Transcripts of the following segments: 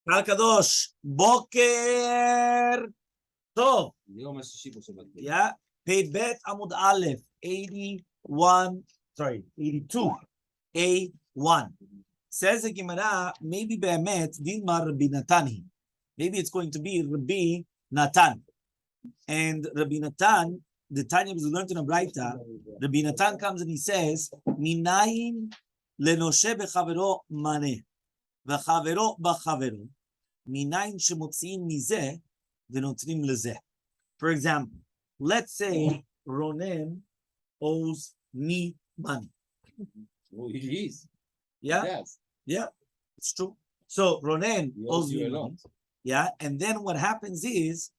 Kadosh, Boker Tov. Yeah. Pei Bet Amud Aleph, 82. A1. Says the Gemara, maybe Be'emet, Dilma Rabbi Natani. Maybe it's going to be Rabbi Natan. And Rabbi Natan, the Tanya was learned in a Braita. Rabbi Natan comes and he says, Minayin lenoshe bechavero maneh, v'chavero b'chavero, minayin shemotziin mizeh, v'notrim lezeh. For example, let's say Ronen owes me money. Oh, he is. Yeah? Yes. Yeah, it's true. So Ronen owes me money. Yeah, and then what happens is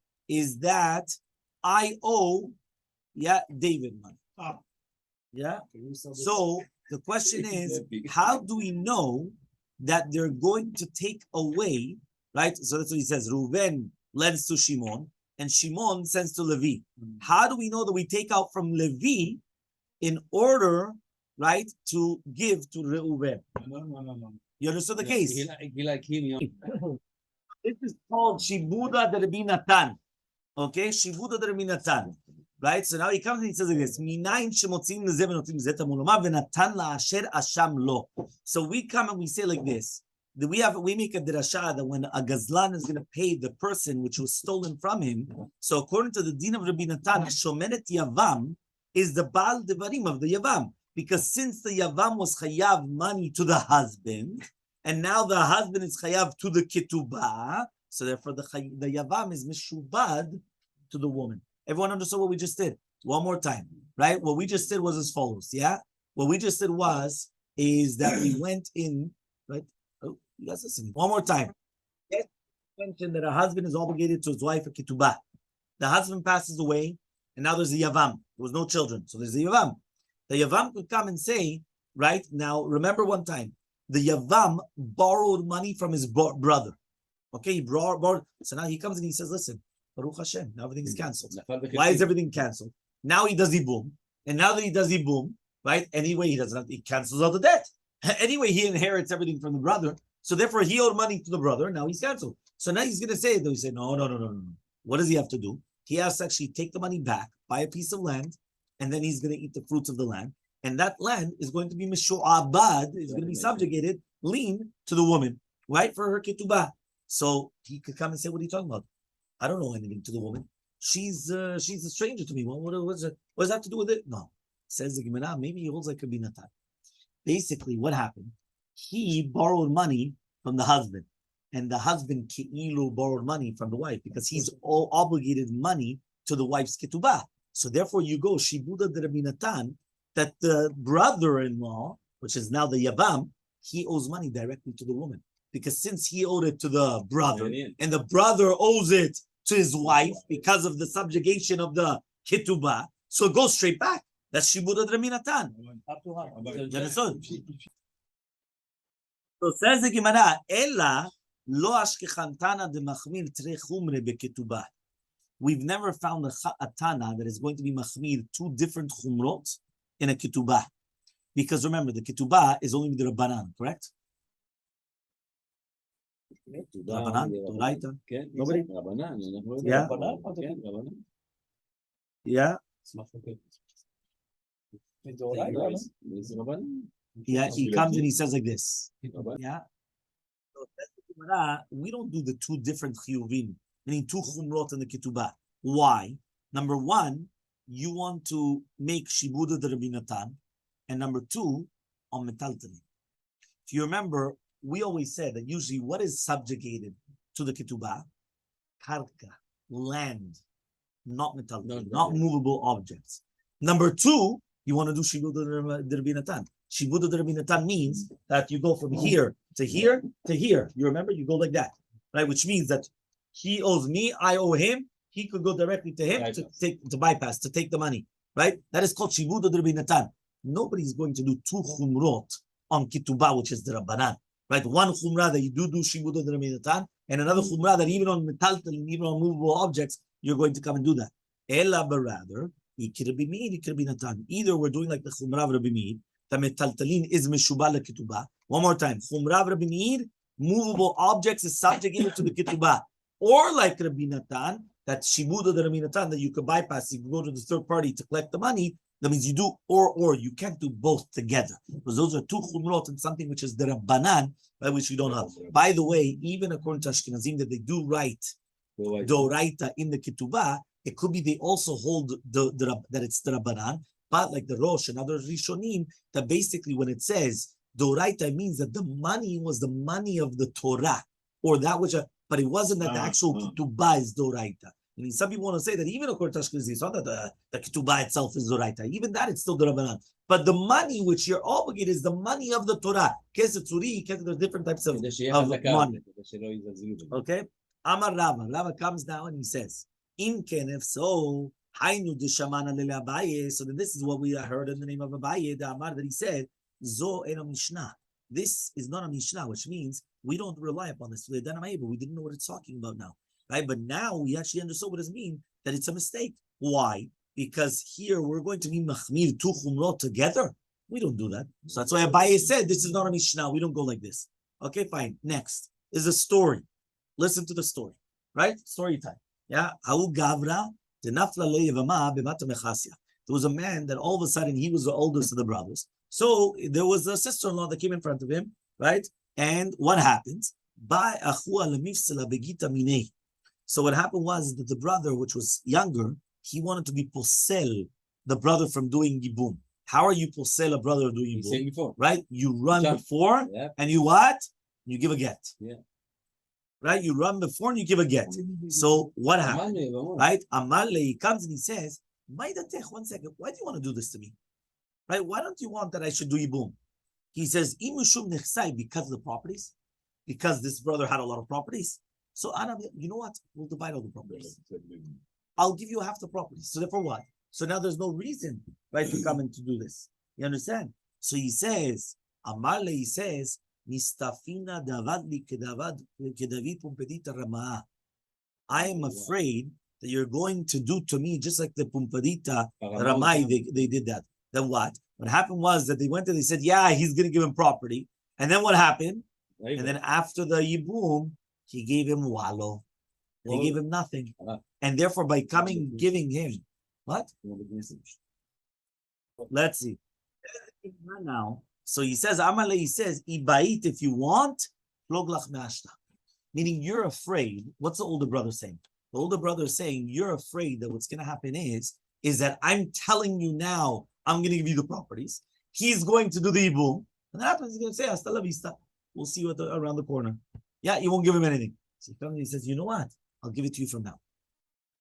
that I owe, David money. Yeah. So the question is, how do we know that they're going to take away, right? So that's what he says. Reuven lends to Shimon, and Shimon sends to Levi. How do we know that we take out from Levi in order, right, to give to Reuven? No. You understood the case? He like him. This is called Shibuda de Rabbi Natan. Okay, Shibuda de Rabbi Natan. Right? So now he comes and he says like this. So we come and we say like this. We make a drasha that when a gazlan is going to pay the person which was stolen from him, so according to the din of Rabbi Natan, Shomeret Yavam is the Baal Devarim of the Yavam. Because since the Yavam was chayav money to the husband, and now the husband is chayav to the ketubah, so therefore the Yavam is mishubad to the woman. Everyone understood what we just did? One more time, right? What we just did was as follows, yeah? What we just did is that we went in, right? Oh, you guys listening. One more time. Yes, mentioned that a husband is obligated to his wife a ketubah. The husband passes away, and now there's a Yavam. There was no children, so there's a Yavam. The Yavam could come and say, right? Now, remember one time, the Yavam borrowed money from his brother. Okay, he borrowed. So now he comes and he says, listen, Baruch Hashem, now everything's canceled. Why is everything canceled? Now he does Ibum. And now that he does Ibum, right? Anyway, he cancels all the debt. Anyway, he inherits everything from the brother. So therefore, he owed money to the brother. Now he's canceled. So now he's going to say, though, he said, no. What does he have to do? He has to actually take the money back, buy a piece of land, and then he's going to eat the fruits of the land. And that land is going to be mishu'abad, is going to be subjugated, lean to the woman, right? For her ketubah. So he could come and say, what are you talking about? I don't know anything to the woman. She's a stranger to me. What does that have to do with it? No. Says the Gemara, maybe he holds like a binatan. Basically, what happened? He borrowed money from the husband. And the husband, Ki'ilu, borrowed money from the wife because he's all obligated money to the wife's ketubah. So therefore, you go, Shibuda de Rabbi Natan, that the brother-in-law, which is now the Yavam, he owes money directly to the woman. Because since he owed it to the brother, and the brother owes it to his wife because of the subjugation of the ketubah, so it goes straight back. That's Shibuda de Rabbi Natan. So says the Gemara, Ella lo ashkechantana de machmir tre chumre beketubah. We've never found a Tana that is going to be machmir two different chumrot in a ketubah. Because remember, the ketubah is only with the Rabbanan, correct? Rabbanan, Doraita. Nobody? Yeah. Yeah. Yeah, he comes and he says like this. Yeah. So we don't do the two different chiyuvim, meaning two chumrot in the ketubah. Why? Number one, you want to make shibuda de Rabbi Natan, and number two, on metaltalin. If you remember, we always said that usually what is subjugated to the ketubah? Karka, land, not metaltalin, not movable objects. Number two, you want to do shibuda de Rabbi Natan. Shibuda de Rabbi Natan means that you go from here to here to here. You remember? You go like that, right? Which means that he owes me, I owe him. He could go directly to him to bypass, to take the money, right? That is called Shibuda de Rabbi Natan. Nobody's going to do two chumrot on ketubah, which is the Rabbanan, right? One chumrah that you do Shibuda de Rabbi Natan, and another chumrah that even on metaltalin, even on movable objects, you're going to come and do that. Ella, but rather, it could be Meir, it could be Natan. Either we're doing like the chumrah of Rabbi Meir, the metaltalin is meshubah leketubah. One more time, chumrah of Rabbi Meir, movable objects is subjugated to the ketubah. Or like Rabbi Natan, that shibuda the Rabbi Natan, that you could bypass, you can go to the third party to collect the money. That means you do or. You can't do both together. Because those are two chumrot and something which is the Rabbanan, by which you don't have. By the way, even according to Ashkenazim, that they do write Doraita in the ketubah, it could be they also hold that it's the Rabbanan, but like the Rosh and other Rishonim, that basically when it says Doraita, it means that the money was the money of the Torah, or that which, but it wasn't that the actual ketubah is Doraita. I mean, some people want to say that even according to Ashkenazim, it's not that the ketubah itself is Doraita. Even that, it's still the Rabbanan. But the money which you're obligated is the money of the Torah. There's different types of money. Okay? Amar Rava. Rava comes down and he says, if so, so then this is what we heard in the name of Abaye, the Amar that he said, Zo eno Mishnah. This is not a Mishnah, which means we don't rely upon this. We didn't know what it's talking about now. Right? But now we actually understood what it means, that it's a mistake. Why? Because here we're going to be machmir two chumrot together. We don't do that. So that's why Abaye said, this is not a Mishnah. We don't go like this. Okay, fine. Next is a story. Listen to the story, right? Story time. Yeah. There was a man that all of a sudden he was the oldest of the brothers. So there was a sister-in-law that came in front of him, right? And what happens? So what happened was that the brother, which was younger, he wanted to be posel, the brother from doing yibum. How are you posel a brother doing yibum? Right? You run before, and you what? You give a get. Yeah. Right? You run before and you give a get. So what happened? Right? Elmaleh, he comes and he says, one second, why do you want to do this to me? Right? Why don't you want that I should do yibum? He says, because of the properties, because this brother had a lot of properties. So Anna, you know what? We'll divide all the properties. I'll give you half the properties. So therefore what? So now there's no reason, right, to come and to do this. You understand? So he says, Elmaleh, he says, I am afraid that you're going to do to me just like the Pumpadita Ramai, they did that. Then what? What happened was that they went and they said, yeah, he's going to give him property. And then what happened? And then after the Yibum, he gave him wallow. They gave him nothing. And therefore, by giving him, what? Let's see. Now, so he says, Elmaleh, he says, Ibait, if you want, floglach me'ashta. Meaning you're afraid. What's the older brother saying? The older brother is saying, you're afraid that what's going to happen is that I'm telling you now, I'm going to give you the properties. He's going to do the ibum. And that happens, he's going to say, hasta la vista. We'll see what around the corner. Yeah, you won't give him anything. So he comes and he says, you know what? I'll give it to you from now.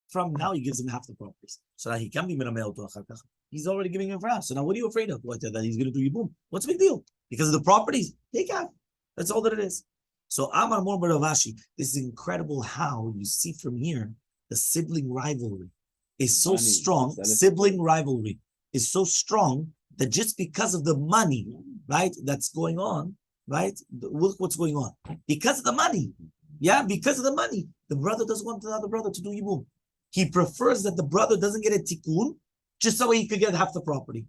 From now, he gives him half the properties. So that he can be meramel to achar kach. He's already giving him for half. So now what are you afraid of? What, that he's going to do yibum? What's the big deal? Because of the properties, take half. That's all that it is. So Amar Mor Baravashi, this is incredible how you see from here the sibling rivalry is so strong. Sibling rivalry is so strong that just because of the money, right, that's going on, right? Look what's going on. Because of the money. Yeah, because of the money. The brother doesn't want the other brother to do yibum. He prefers that the brother doesn't get a tikkun just so he could get half the property.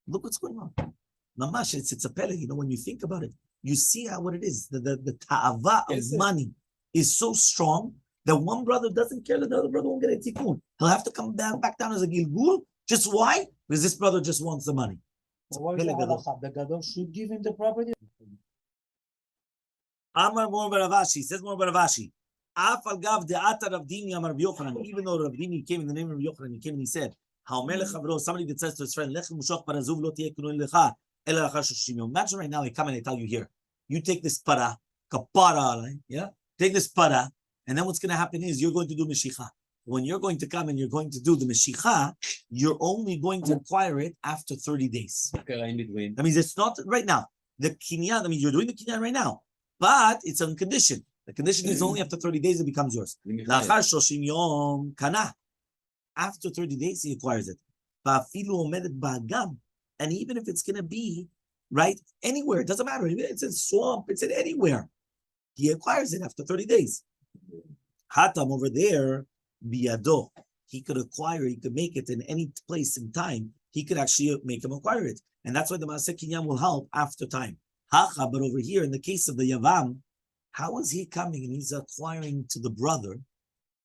Look what's going on. Mamash, it's a pele, when you think about it. You see what it is. The ta'ava of money is so strong that one brother doesn't care that the other brother won't get a tikkun. He'll have to come back down as a gilgul. Just why? Because this brother just wants the money. What is the gadol should give him the property? Amar Mor Baravashi, says Mor Baravashi. Even though Rav Dini came in the name of Yochanan, he came and he said, somebody that says to his friend, imagine right now I come and I tell you here, you take this para, kapara, yeah? Take this para, and then what's going to happen is you're going to do Meshicha. When you're going to come and you're going to do the Meshicha, you're only going to acquire it after 30 days. Okay, in between. That means it's not right now. The kinyan, you're doing the kinyan right now, but it's on condition. The condition is only after 30 days it becomes yours. After 30 days, he acquires it. And even if it's going to be, right, anywhere, it doesn't matter. It's in swamp, it's in anywhere. He acquires it after 30 days. Hatam over there, biyado. He could acquire, he could make it in any place in time. He could actually make him acquire it. And that's why the Masechet Kinyan will help after time. Hacha, but over here, in the case of the Yavam, How is he coming and he's acquiring to the brother?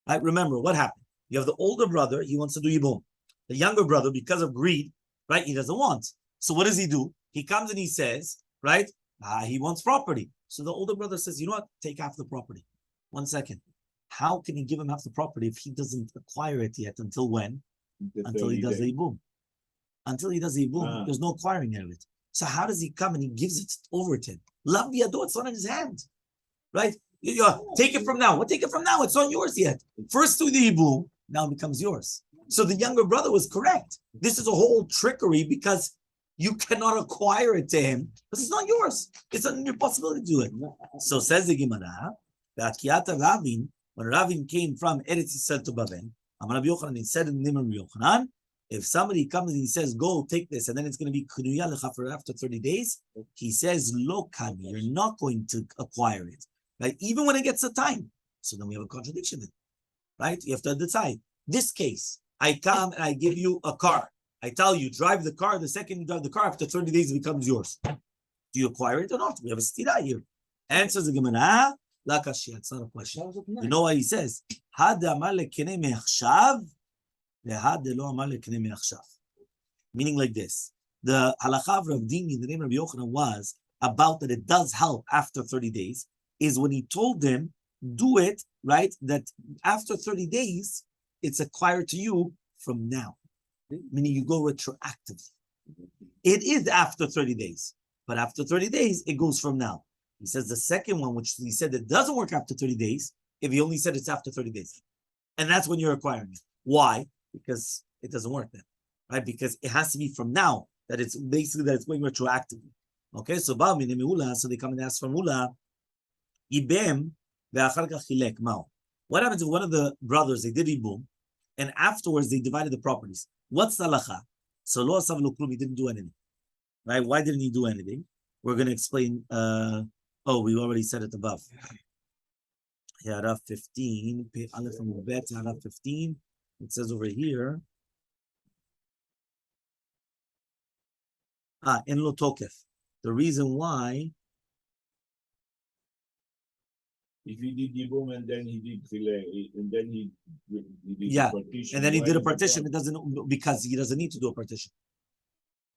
Right? Remember what happened. You have the older brother, he wants to do Yibum. The younger brother, because of greed, right, he doesn't want. So what does he do? He comes and he says, right, he wants property. So the older brother says, you know what, take half the property. 1 second. How can he give him half the property if he doesn't acquire it yet? Until when? Until he does the Yibum. Until he does the Yibum, there's no acquiring of it. So how does he come and he gives it over to him? Love Yado, it's not in his hand. Right? Take it from now. What take it from now? It's not yours yet. First do the Yibum, now it becomes yours. So the younger brother was correct. This is a whole trickery because you cannot acquire it to him because it's not yours. It's not your possibility to do it. So says the Gemara, when Ravin came from Eretz Yisrael to Babel, Rabbi Yochanan, he said in the name of Rabbi Yochanan, if somebody comes and he says, go take this, and then it's going to be Knuya Lecha for after 30 days, he says, Lo Kani, you're not going to acquire it. Right? Even when it gets the time. So then we have a contradiction then. Right? You have to decide. This case, I come and I give you a car. I tell you, drive the car. The second you drive the car, after 30 days, it becomes yours. Do you acquire it or not? We have a stira here. Answers the Gemara, La Kashia. It's not a question. You know why he says, meaning like this. The halakha of Rav Dini in the name of Rabbi Yochanan was about that it does help after 30 days, is when he told them, do it, right, that after 30 days, it's acquired to you from now. Meaning you go retroactively. It is after 30 days, but after 30 days, it goes from now. He says the second one, which he said that doesn't work after 30 days, if he only said it's after 30 days. And that's when you're acquiring it. Why? Because it doesn't work then, right? Because it has to be from now, that it's basically that it's going retroactively. Okay, so so they come and ask for Mula, what happens if one of the brothers, they did Ibum, and afterwards they divided the properties? What's the halacha? So lo asav lo klum, he didn't do anything. Right? Why didn't he do anything? We're going to explain. We already said it above. Ha'ara 15, Aleph and Bet, Ha'ara 15. It says over here. En lo tokef. The reason why. If he did Yibum and then he did Chile, and then he did a partition. And then he did a partition, it doesn't, because he doesn't need to do a partition.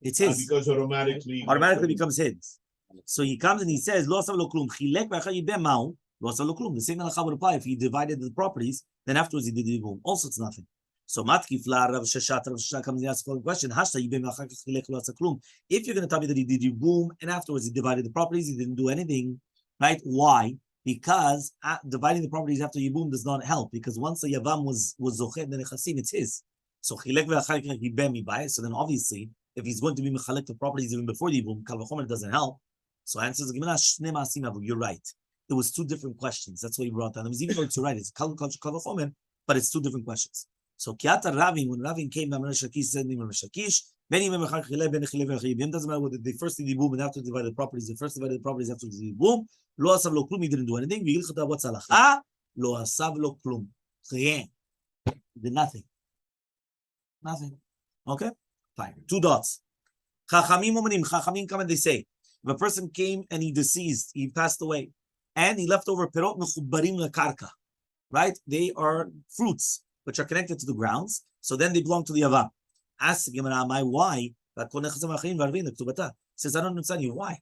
It's his. Because automatically becomes his. So he comes and he says, Lo asav lo klum, chilek v'achar yibem ma'u, lo asav lo klum. The same halacha would apply if he divided the properties, then afterwards he did the Yibum. Also, it's nothing. So matkif la Rav Sheshat comes and asks the question, Hashta yibem v'achar chilek lo asav klum. If you're going to tell me that he did Yibum and afterwards he divided the properties, he didn't do anything, right? Why? Because dividing the properties after Yibum does not help. Because once the Yavam was Zochet, then Nechasim, it's his. So Chilek ve'achar yibem mibai. So then obviously, if he's going to be Mechalek the properties even before the Yibum, Kal v'chomer doesn't help. So answers the Gemara, Shnei Ma'asim Avu. You're right. It was two different questions. That's why he brought down. It was even though it's right. It's Kal v'chomer, but it's two different questions. So Kiata Ravin, when Ravin came, Amar Shakish said, Nimar Shakish. Doesn't matter whether they first did the boom and after divided the properties. They first divided the properties after the boom. Lo asav lo klum. He didn't do anything. What's halacha? Lo asav lo klum. He did nothing. Nothing. Okay. Fine. 2 dots. Chachamim come and they say, if a person came and he deceased, he passed away, and he left over perot mechubarim lekarka, right? They are fruits which are connected to the grounds, so then they belong to the Yavam. Ask the Gemara, why? Says, I don't understand you. Why?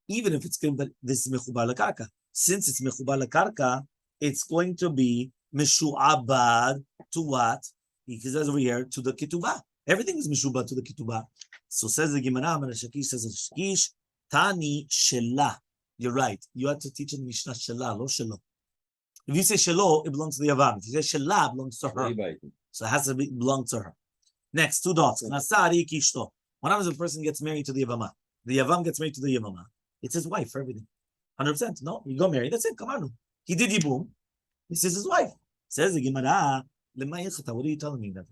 Even if it's but this is mechubar lekarka. Since it's mechubar lekarka, it's going to be meshu'abad to what? He says over here, to the ketubah. Everything is meshubad to the ketubah. So says the Gemara, Shakish says, Shakish, Tani Shelah. You're right. You have to teach in Mishnah Shelah, lo Shelo. If you say Shelo, it belongs to the Yavam. If you say Shelah, it belongs to her. So it has to belong to her. Next, 2 dots. Nasari Kishto. What happens if a person gets married to the Yavama? The Yavam gets married to the Yavama. It's his wife for everything. 100%. No, you go marry. That's it. Come on. He did Yibum. This is his wife. Says the Gemara, what are you telling me that?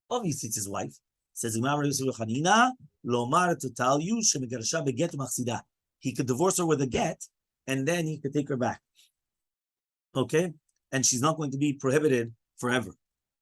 Obviously, it's his wife. Says Lomar to tell you, he could divorce her with a get, and then he could take her back. Okay? And she's not going to be prohibited forever.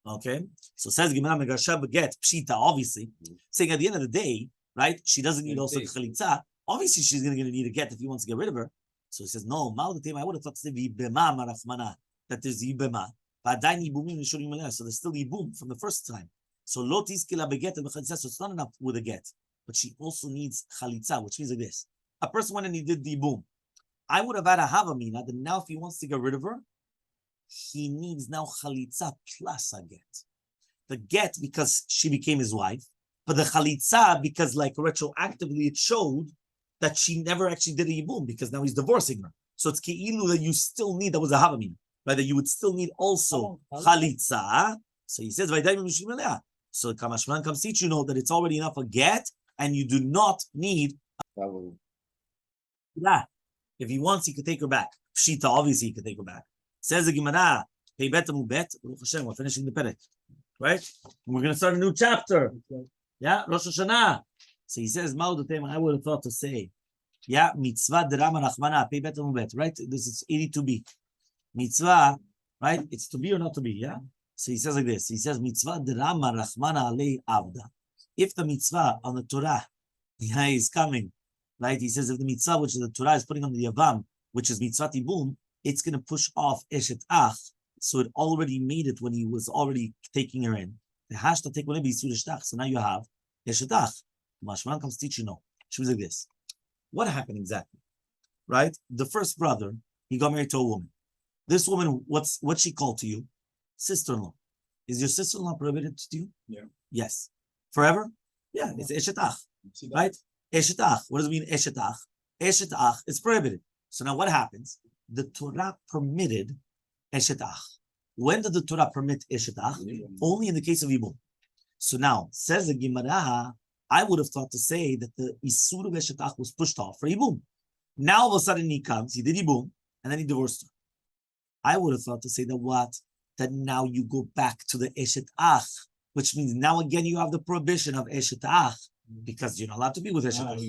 Okay? So says Gemara Megarsha Beget, Pshita, obviously, saying at the end of the day, right, she doesn't need also Chalitza. Obviously, she's going to need a get if he wants to get rid of her. So he says, no, I would have thought to say Vibema Marachmana, that there's Yibema. So there's still Yibum from the first time. So Lotis Kila Beget and Chalitza, so it's not enough with a get, but she also needs Chalitza, which means like this. A person went and he did the Yibum. I would have had a Havamina, that now if he wants to get rid of her, he needs now Chalitza plus a get. The get because she became his wife, but the Chalitza because like retroactively it showed that she never actually did a Yibum because now he's divorcing her. So it's Ke'ilu that you still need, that was a Havamina, right? That you would still need also Chalitza. So he says, so Kamashman comes teach you know that it's already enough a get and you do not need that. If he wants, he could take her back. Pshita, obviously, he could take her back. Says the Gemara, hey, bet, Hashem, we're finishing the Perek, right? We're going to start a new chapter. Yeah, Rosh Hashanah. So he says, I would have thought to say, yeah, mitzvah drama rachmana, pay bet, right? This is 82b. Mitzvah, right? It's to be or not to be, yeah? So he says like this. He says, mitzvah drama rachmana alei avda. If the mitzvah on the Torah yeah, is coming, right? He says if the mitzvah, which is the Torah, is putting on the Yavam, which is mitzvah tibum, it's going to push off Eshet Ach. So it already made it when he was already taking her in. The hashtag take whenever he's Surishtach. So now you have Eshet Ach. Mashman comes teach you know. She was like this. What happened exactly? Right? The first brother, he got married to a woman. This woman, what's she called to you? Sister-in-law. Is your sister-in-law prohibited to you? Yeah. Yes. Forever? Yeah, it's Eshet Ach. Right? Eshet Ach. What does it mean, Eshet Ach? Eshet Ach is prohibited. So now what happens? The Torah permitted Eshet Ach. When did the Torah permit Eshet Ach? Only in the case of Yibum. So now, says the Gemara, I would have thought to say that the Isur of Eshet Ach was pushed off for Yibum. Now all of a sudden he comes, he did Yibum, and then he divorced her. I would have thought to say that what? That now you go back to the Eshet Ach, which means now again you have the prohibition of Eshet Ach, because you're not allowed to be with Eshet Ach.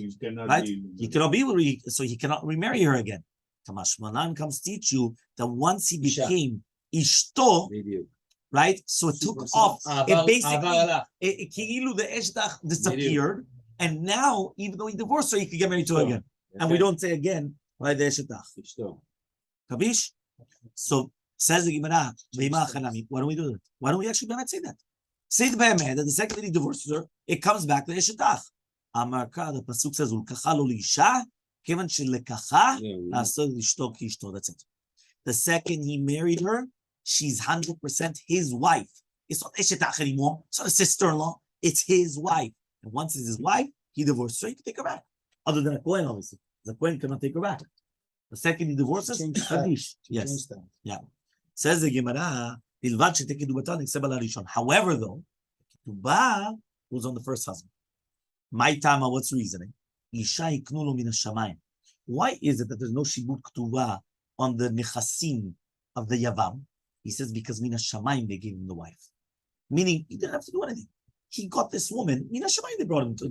Right? He cannot be with her, so he cannot remarry her again. Kamashmanan comes teach you that once he became Ishto, right? So it took off. It basically, the Eshet Ach disappeared, and now even though he divorced her, he could get married to her again. And we don't say again, right? The Eshet Ach. Kabish? So says the Gemara, why don't we do that? Why don't we actually say that? Say the Be'emet that the second that he divorces her, it comes back to Eshet Ach. Amarka, the pasuk says, "Ulkacha lo liisha, kevan shelekacha la'asod lishto ki ishto." That's it. The second he married her, she's 100% his wife. It's not Eshet Ach anymore. It's not a sister-in-law. It's his wife. And once it's his wife, he divorced her. He can take her back. Other than a Kohen, obviously. The Kohen cannot take her back. The second he divorces, yes. Yeah. Says the Gemara, however, though, Ketubah was on the first husband. My Tama, what's the reasoning? Why is it that there's no Shibut Ketubah on the Nechasim of the Yavam? He says because Mina Shamayim they gave him the wife. Meaning he didn't have to do anything. He got this woman, Mina Shamayim they brought her to.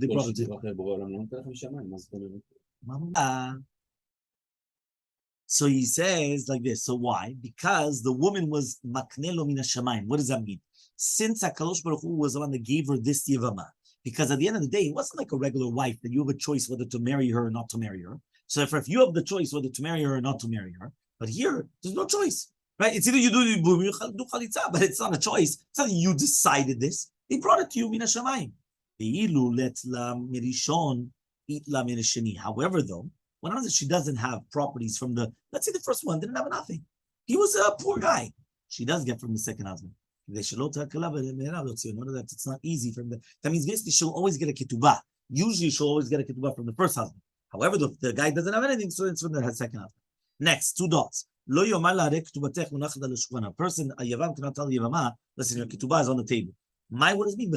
So he says like this. So why? Because the woman was maknelo mina shamayim. What does that mean? Since HaKadosh Baruch Hu was the one that gave her this yevama, because at the end of the day, it wasn't like a regular wife that you have a choice whether to marry her or not to marry her. So if you have the choice whether to marry her or not to marry her, but here there's no choice, right? It's either you do chalitza, but it's not a choice. It's not that you decided this. They brought it to you mina shamayim. However, though. When she doesn't have properties from let's say the first one didn't have nothing. He was a poor guy. She does get from the second husband. It's not easy from that means basically she'll always get a ketubah. Usually she'll always get a ketubah from the first husband. However, the guy doesn't have anything, so it's from the second husband. Next, 2 dots. A person, a yavam cannot tell the yavama, listen, your ketubah is on the table. What does it mean?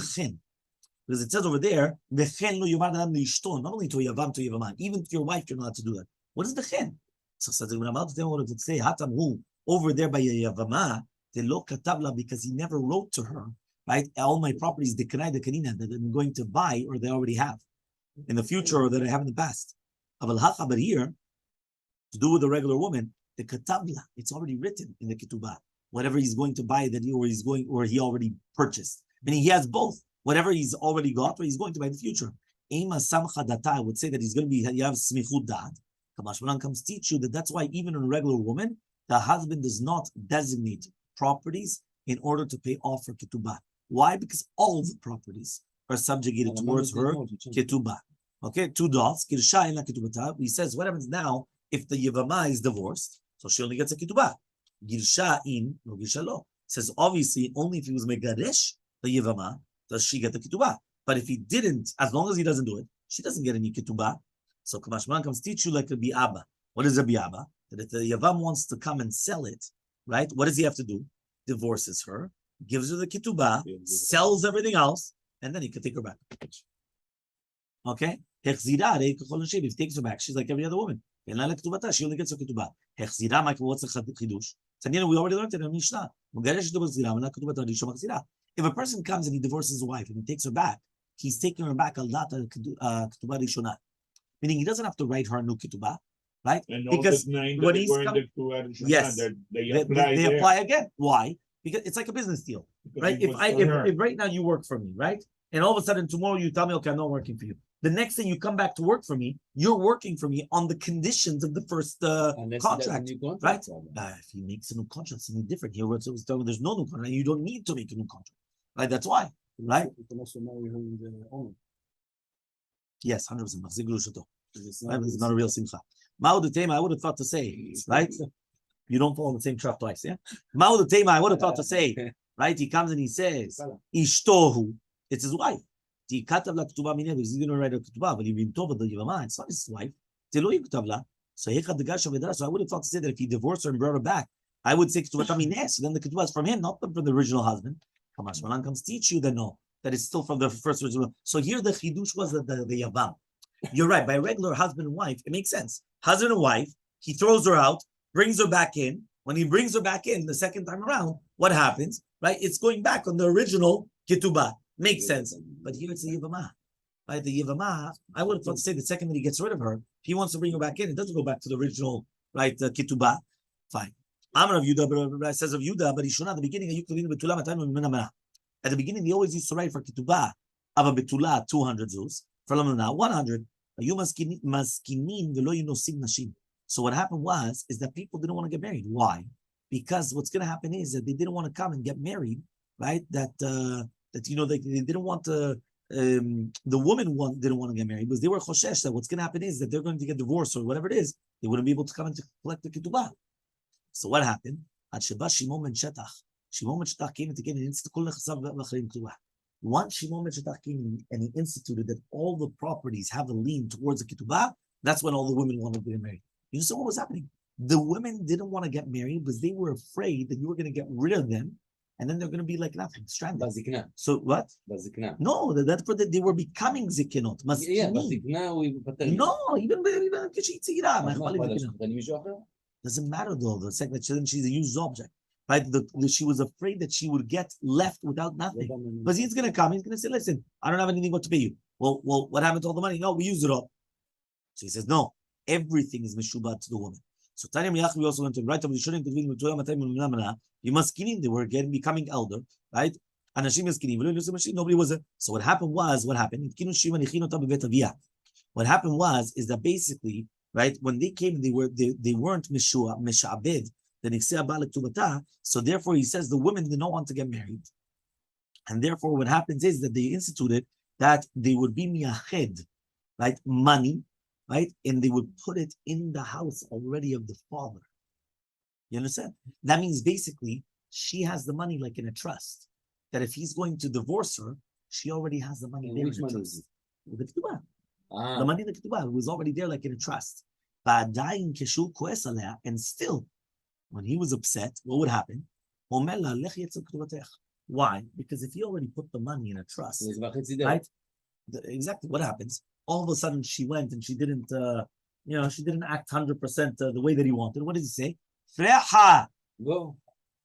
Because it says over there, not only to a yavam, to a yavama, even to your wife, you're not allowed to do that. What is the chen? So when I'm about to tell what to say, hatam over there by a yavama, because he never wrote to her, right? All my properties, the kanina that I'm going to buy or they already have in the future or that I have in the past. But here, to do with a regular woman, the katabla, it's already written in the ketubah. Whatever he's going to buy that he already purchased. Meaning he has both. Whatever he's already got, or he's going to buy in the future. I would say that he's going to be, you have smichut da'at. Kamashmalan comes teach you that that's why even in a regular woman, the husband does not designate properties in order to pay off her ketubah. Why? Because all the properties are subjugated towards her ketubah. Okay, $2. Kirsha in la ketubata. He says, what happens now if the yevama is divorced? So she only gets a ketubah. Girsha in, no girsha lo. Says obviously only if he was megaresh the yevama does she get the ketubah. But if he didn't, as long as he doesn't do it, she doesn't get any ketubah. So Kamashman comes teach you like Rabbi Abba. What is Rabbi Abba? That if the yavam wants to come and sell it, right? What does he have to do? Divorces her, gives her the ketubah, sells everything else, and then he can take her back. Okay? If he takes her back, she's like every other woman. She only gets her ketubah. What's the chidush? We already learned it in Mishnah. If a person comes and he divorces his wife and he takes her back, he's taking her back a lot of ketubah rishonah. Meaning he doesn't have to write her new ketubah, right? And because when he's yes, they apply again. Why? Because it's like a business deal, right? If right now you work for me, right, and all of a sudden tomorrow you tell me, okay, I'm not working for you. The next thing you come back to work for me, you're working for me on the conditions of the first contract, right? If he makes a new contract, it's something different. Here, there's no new contract. You don't need to make a new contract, right? That's why, right? You can also marry her in the owner. Yes, 100%. It's not a real simcha. Mao the Tema, I would have thought to say, right? You don't fall in the same trap twice, yeah? Mao the Tema, I would have thought to say, right? He comes and he says, Ishtohu, it's his wife. He's going to write a ketubah, but he's told the Yavama, it's not his wife. So I would have thought to say that if he divorced her and brought her back, I would say ketubah tamineh. So then the ketubah is from him, not from the original husband. Kamashmalan comes teach you that no, that it's still from the first original. So here the chidush was the yavam. You're right. By regular husband and wife, it makes sense. Husband and wife, he throws her out, brings her back in. When he brings her back in the second time around, what happens? Right? It's going back on the original ketubah. Makes sense. But here it's the yivama. Right? The yivama, I would have thought to say the second that he gets rid of her, if he wants to bring her back in, it doesn't go back to the original, right, ketubah. Fine. Amar of Yudah, but it says of Yudah, but he should not. At the beginning, at the beginning, they always used to write for ketubah of a betula 200 zuz. For Lamana 100. So what happened is that people didn't want to get married. Why? Because what's going to happen is that they didn't want to come and get married, right? That they didn't want to. The woman didn't want to get married because they were choshesh that what's going to happen is that they're going to get divorced or whatever it is. They wouldn't be able to come and to collect the ketubah. So what happened? Shimon ben Shetach came to get an instant. Once Shimon ben Shetach came and he instituted that all the properties have a lien towards the ketubah, that's when all the women wanted to get married. You know what was happening? The women didn't want to get married because they were afraid that you were going to get rid of them, and then they're going to be like nothing, stranded. Bazikna. So what? Bazikna. No, that's for they were becoming zikinot. Yeah, bazikna we. No, even doesn't matter though. The second that she's a used object. Right? She was afraid that she would get left without nothing. Because he's going to come, he's going to say, listen, I don't have anything but to pay you. Well, what happened to all the money? No, we used it all. So he says, no, everything is meshubad to the woman. So Tanya Miyach, we also went to write of the Shurim, you must kinim, they were again becoming elder, right? Anashim is kinim, nobody was there. So what happened? What happened is that basically, right, when they came, they weren't meshabed. So therefore, he says the women did not want to get married. And therefore, what happens is that they instituted that they would be miyached, right, money, right, and they would put it in the house already of the father. You understand? That means basically, she has the money like in a trust, that if he's going to divorce her, she already has the money there in a trust. The ketubah. The money in the ketubah was already there like in a trust. And still, when he was upset, what would happen? Why? Because if he already put the money in a trust, right? Exactly what happens? All of a sudden, she went and she didn't, she didn't act 100% the way that he wanted. What does he say? Go,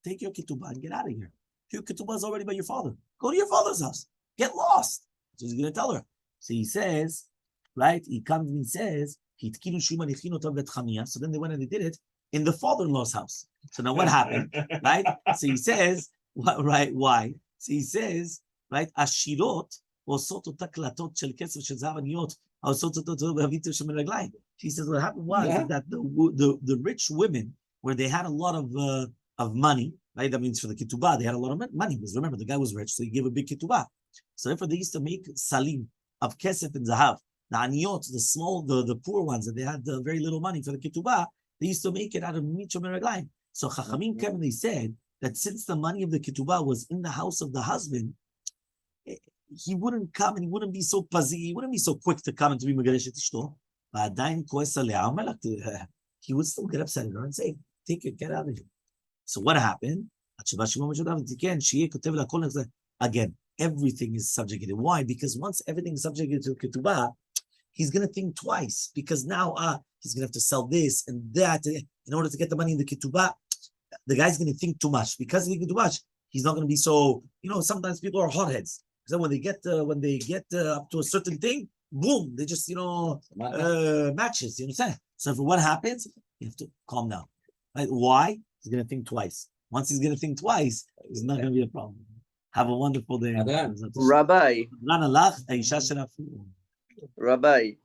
take your ketubah and get out of here. Your ketubah is already by your father. Go to your father's house. Get lost. So he's going to tell her. So he says, right? He comes and he says, so then they went and they did it in the father-in-law's house. So now what happened, right? So he says, right, why? So he says, right, Ashirot, I was so to She says what happened was Yeah. that the rich women, where they had a lot of money, right? That means for the ketubah, they had a lot of money. Because remember, the guy was rich, so he gave a big ketubah. So therefore, they used to make salim of kesef and zahav. The aniyot, the poor ones, that they had very little money for the ketubah, they used to make it out of mitzvah meraglayim. So Chachamim came and they said that since the money of the ketubah was in the house of the husband, he wouldn't come and he wouldn't be so pazi, he wouldn't be so quick to come and to be Megaresh et Ishto. He would still get upset at her and say, take it, get out of here. So what happened? Again, everything is subjugated. Why? Because once everything is subjugated to ketubah, he's going to think twice, because now he's going to have to sell this and that in order to get the money in the ketubah. The guy's going to think too much. Because he thinks too much, he's not going to be so, sometimes people are hotheads. So when they get up to a certain thing, boom, they just, matches, you understand? So for what happens, you have to calm down. Right? Why? He's going to think twice. Once he's going to think twice, it's not going to be a problem. Have a wonderful day. Rabbi,